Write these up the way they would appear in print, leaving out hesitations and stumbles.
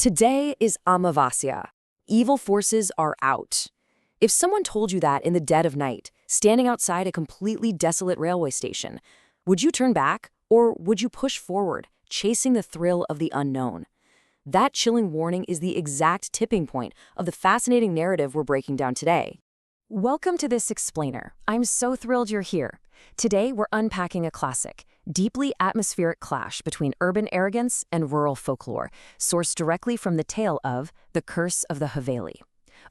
Today is Amavasya. Evil forces are out. If someone told you that in the dead of night, standing outside a completely desolate railway station, would you turn back or would you push forward, chasing the thrill of the unknown? That chilling warning is the exact tipping point of the fascinating narrative we're breaking down today. Welcome to this explainer. I'm so thrilled you're here. Today we're unpacking a classic, deeply atmospheric clash between urban arrogance and rural folklore, sourced directly from the tale of The Curse of the Haveli.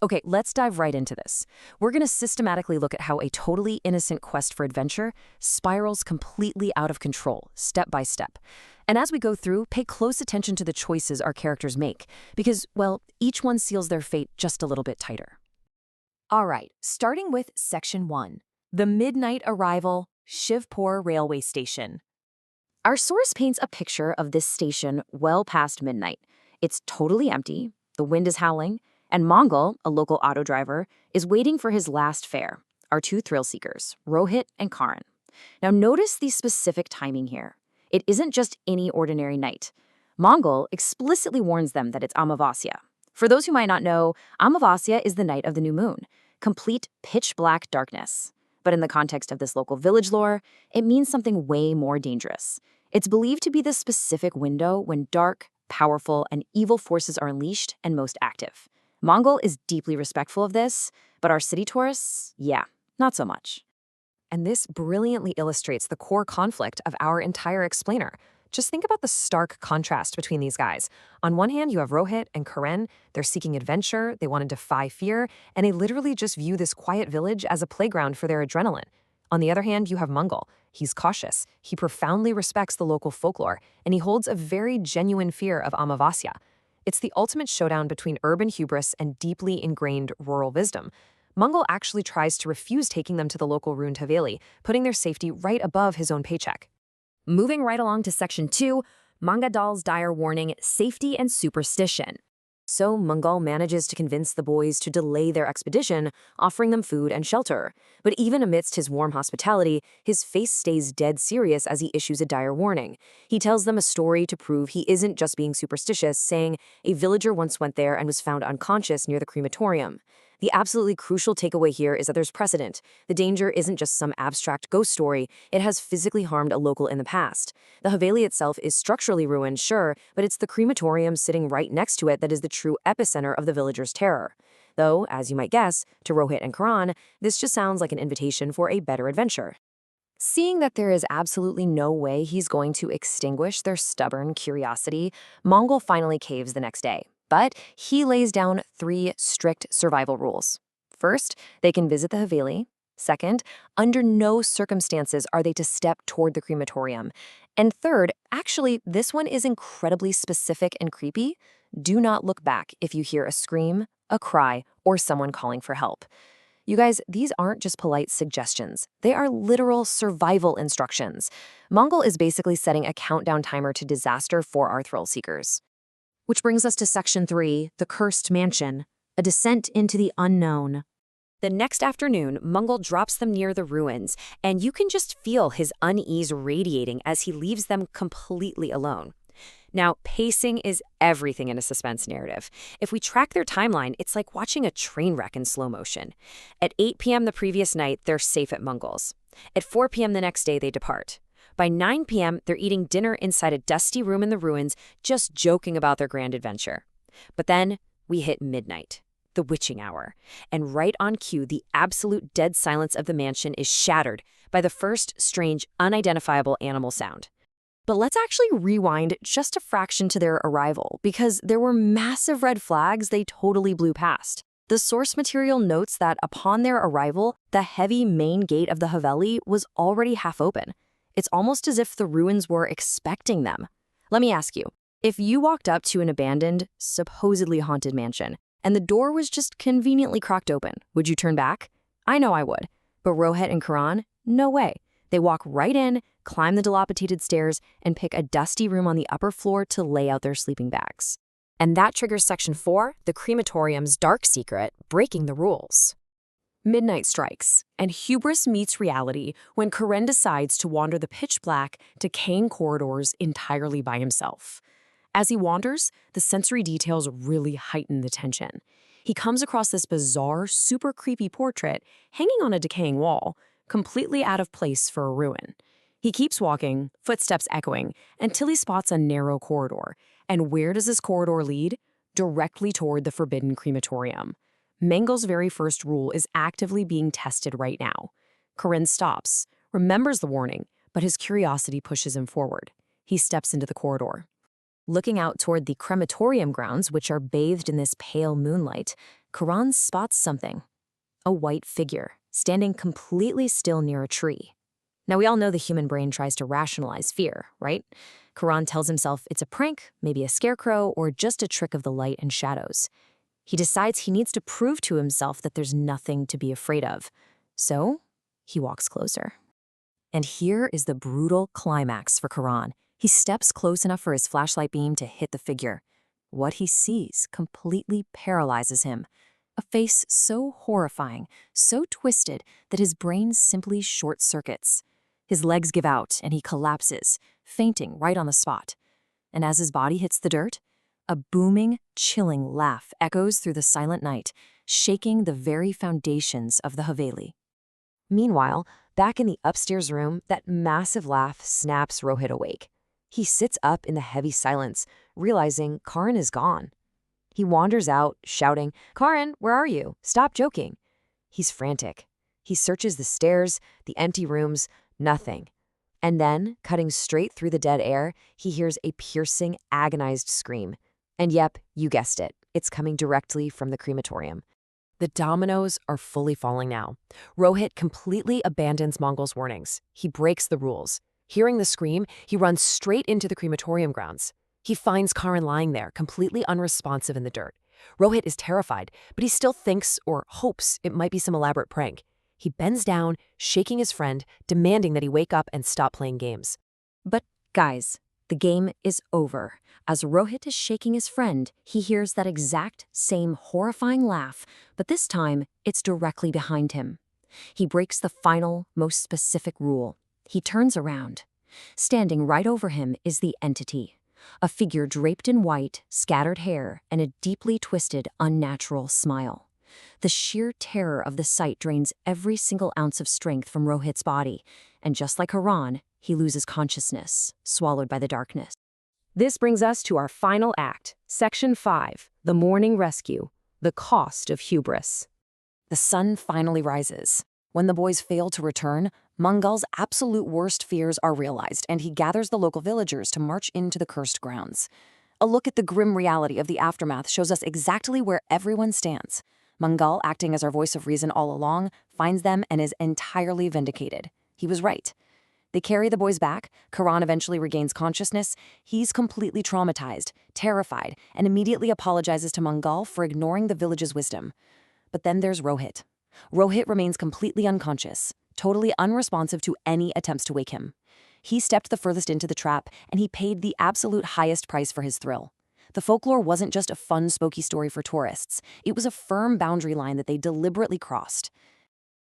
Okay, let's dive right into this. We're going to systematically look at how a totally innocent quest for adventure spirals completely out of control, step by step. And as we go through, pay close attention to the choices our characters make, because, well, each one seals their fate just a little bit tighter. All right, starting with Section 1, the midnight arrival, Shivpur railway station. Our source paints a picture of this station well past midnight. It's totally empty, the wind is howling, and Mongol, a local auto driver, is waiting for his last fare, our two thrill seekers, Rohit and Karan. Now notice the specific timing here. It isn't just any ordinary night. Mongol explicitly warns them that it's Amavasya. For those who might not know, Amavasya is the night of the new moon, complete pitch-black darkness. But in the context of this local village lore, it means something way more dangerous. It's believed to be the specific window when dark, powerful, and evil forces are unleashed and most active. Mongol is deeply respectful of this, but our city tourists, yeah, not so much. And this brilliantly illustrates the core conflict of our entire explainer. Just think about the stark contrast between these guys. On one hand, you have Rohit and Karan. They're seeking adventure, they want to defy fear, and they literally just view this quiet village as a playground for their adrenaline. On the other hand, you have Mongol. He's cautious, he profoundly respects the local folklore, and he holds a very genuine fear of Amavasya. It's the ultimate showdown between urban hubris and deeply ingrained rural wisdom. Mongol actually tries to refuse taking them to the local ruined Haveli, putting their safety right above his own paycheck. Moving right along to Section 2, Mangadal's dire warning, safety and superstition. So Mongol manages to convince the boys to delay their expedition, offering them food and shelter. But even amidst his warm hospitality, his face stays dead serious as he issues a dire warning. He tells them a story to prove he isn't just being superstitious, saying a villager once went there and was found unconscious near the crematorium. The absolutely crucial takeaway here is that there's precedent. The danger isn't just some abstract ghost story, it has physically harmed a local in the past. The Haveli itself is structurally ruined, sure, but it's the crematorium sitting right next to it that is the true epicenter of the villagers' terror. Though, as you might guess, to Rohit and Karan, this just sounds like an invitation for a better adventure. Seeing that there is absolutely no way he's going to extinguish their stubborn curiosity, Mongol finally caves the next day. But he lays down 3 strict survival rules. First, they can visit the Haveli. Second, under no circumstances are they to step toward the crematorium. And third, actually, this one is incredibly specific and creepy. Do not look back if you hear a scream, a cry, or someone calling for help. You guys, these aren't just polite suggestions. They are literal survival instructions. Mongol is basically setting a countdown timer to disaster for our thrill seekers. Which brings us to Section 3, the Cursed Mansion, a descent into the unknown. The next afternoon, Mongol drops them near the ruins, and you can just feel his unease radiating as he leaves them completely alone. Now, pacing is everything in a suspense narrative. If we track their timeline, it's like watching a train wreck in slow motion. At 8 p.m. the previous night, they're safe at Mongol's. At 4 p.m. the next day, they depart. By 9 p.m., they're eating dinner inside a dusty room in the ruins, just joking about their grand adventure. But then we hit midnight, the witching hour, and right on cue, the absolute dead silence of the mansion is shattered by the first strange, unidentifiable animal sound. But let's actually rewind just a fraction to their arrival, because there were massive red flags they totally blew past. The source material notes that upon their arrival, the heavy main gate of the Haveli was already half open. It's almost as if the ruins were expecting them. Let me ask you, if you walked up to an abandoned, supposedly haunted mansion, and the door was just conveniently cracked open, would you turn back? I know I would. But Rohit and Karan, no way. They walk right in, climb the dilapidated stairs, and pick a dusty room on the upper floor to lay out their sleeping bags. And that triggers Section 4, the crematorium's dark secret, breaking the rules. Midnight strikes, and hubris meets reality when Karan decides to wander the pitch-black, decaying corridors entirely by himself. As he wanders, the sensory details really heighten the tension. He comes across this bizarre, super creepy portrait hanging on a decaying wall, completely out of place for a ruin. He keeps walking, footsteps echoing, until he spots a narrow corridor. And where does this corridor lead? Directly toward the forbidden crematorium. Mengel's very first rule is actively being tested right now. Karan stops, remembers the warning, but his curiosity pushes him forward. He steps into the corridor. Looking out toward the crematorium grounds, which are bathed in this pale moonlight, Karan spots something. A white figure, standing completely still near a tree. Now, we all know the human brain tries to rationalize fear, right? Karan tells himself it's a prank, maybe a scarecrow, or just a trick of the light and shadows. He decides he needs to prove to himself that there's nothing to be afraid of. So, he walks closer. And here is the brutal climax for Karan. He steps close enough for his flashlight beam to hit the figure. What he sees completely paralyzes him. A face so horrifying, so twisted, that his brain simply short-circuits. His legs give out and he collapses, fainting right on the spot. And as his body hits the dirt, a booming, chilling laugh echoes through the silent night, shaking the very foundations of the Haveli. Meanwhile, back in the upstairs room, that massive laugh snaps Rohit awake. He sits up in the heavy silence, realizing Karan is gone. He wanders out, shouting, "Karan, where are you? Stop joking." He's frantic. He searches the stairs, the empty rooms, nothing. And then, cutting straight through the dead air, he hears a piercing, agonized scream. And yep, you guessed it, it's coming directly from the crematorium. The dominoes are fully falling now. Rohit completely abandons Mongol's warnings. He breaks the rules. Hearing the scream, he runs straight into the crematorium grounds. He finds Karan lying there, completely unresponsive in the dirt. Rohit is terrified, but he still thinks or hopes it might be some elaborate prank. He bends down, shaking his friend, demanding that he wake up and stop playing games. But, guys, the game is over. As Rohit is shaking his friend, he hears that exact same horrifying laugh, but this time it's directly behind him. He breaks the final, most specific rule. He turns around. Standing right over him is the entity. A figure draped in white, scattered hair, and a deeply twisted, unnatural smile. The sheer terror of the sight drains every single ounce of strength from Rohit's body, and just like Haran, he loses consciousness, swallowed by the darkness. This brings us to our final act, Section 5, The Morning Rescue, The Cost of Hubris. The sun finally rises. When the boys fail to return, Mangal's absolute worst fears are realized, and he gathers the local villagers to march into the cursed grounds. A look at the grim reality of the aftermath shows us exactly where everyone stands. Mangal, acting as our voice of reason all along, finds them and is entirely vindicated. He was right. They carry the boys back. Karan eventually regains consciousness. He's completely traumatized, terrified, and immediately apologizes to Mangal for ignoring the village's wisdom. But then there's Rohit. Rohit remains completely unconscious, totally unresponsive to any attempts to wake him. He stepped the furthest into the trap, and he paid the absolute highest price for his thrill. The folklore wasn't just a fun, spooky story for tourists. It was a firm boundary line that they deliberately crossed.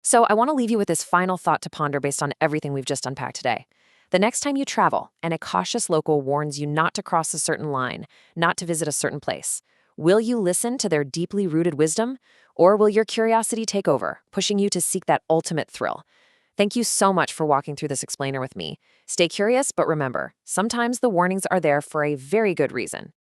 So I want to leave you with this final thought to ponder based on everything we've just unpacked today. The next time you travel and a cautious local warns you not to cross a certain line, not to visit a certain place, will you listen to their deeply rooted wisdom? Or will your curiosity take over, pushing you to seek that ultimate thrill? Thank you so much for walking through this explainer with me. Stay curious, but remember, sometimes the warnings are there for a very good reason.